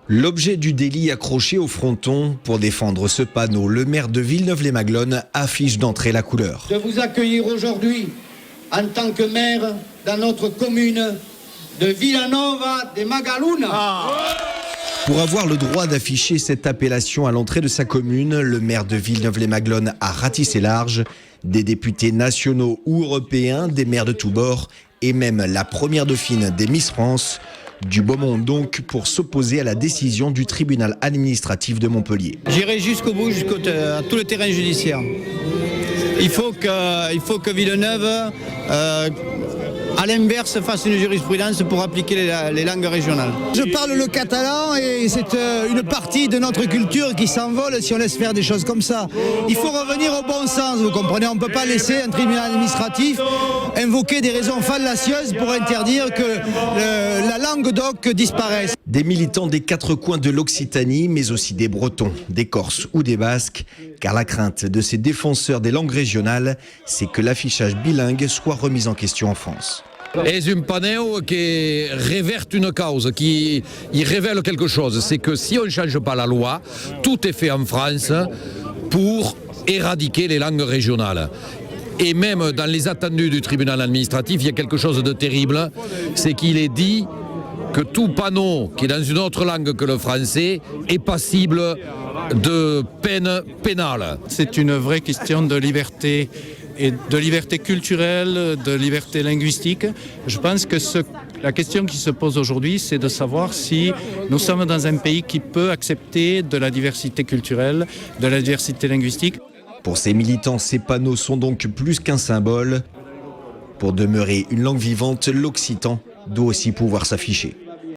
L'objet du délit accroché au fronton. Pour défendre ce panneau, le maire de Villeneuve-les-Maglones affiche d'entrée la couleur. De vous accueillir aujourd'hui en tant que maire dans notre commune de Villanova-des-Magalouna. Pour avoir le droit d'afficher cette appellation à l'entrée de sa commune, le maire de Villeneuve-les-Maglones a ratissé large. Des députés nationaux ou européens, des maires de tous bords et même la première dauphine des Miss France. Du beau monde donc pour s'opposer à la décision du tribunal administratif de Montpellier. J'irai jusqu'au bout, à tout le terrain judiciaire. Il faut que Villeneuve, à l'inverse, fasse une jurisprudence pour appliquer les langues régionales. Je parle le catalan et c'est une partie de notre culture qui s'envole si on laisse faire des choses comme ça. Il faut revenir au bon sens, vous comprenez. On ne peut pas laisser un tribunal administratif invoquer des raisons fallacieuses pour interdire que la langue d'oc disparaisse. Des militants des quatre coins de l'Occitanie, mais aussi des Bretons, des Corses ou des Basques, car la crainte de ces défenseurs des langues régionales, c'est que l'affichage bilingue soit remis en question en France. C'est un panneau qui réverte une cause, qui révèle quelque chose. C'est que si on ne change pas la loi, tout est fait en France pour éradiquer les langues régionales. Et même dans les attendus du tribunal administratif, il y a quelque chose de terrible, c'est qu'il est dit que tout panneau qui est dans une autre langue que le français est passible de peine pénale. C'est une vraie question de liberté, et de liberté culturelle, de liberté linguistique. Je pense que la question qui se pose aujourd'hui, c'est de savoir si nous sommes dans un pays qui peut accepter de la diversité culturelle, de la diversité linguistique. Pour ces militants, ces panneaux sont donc plus qu'un symbole. Pour demeurer une langue vivante, l'occitan doit aussi pouvoir s'afficher.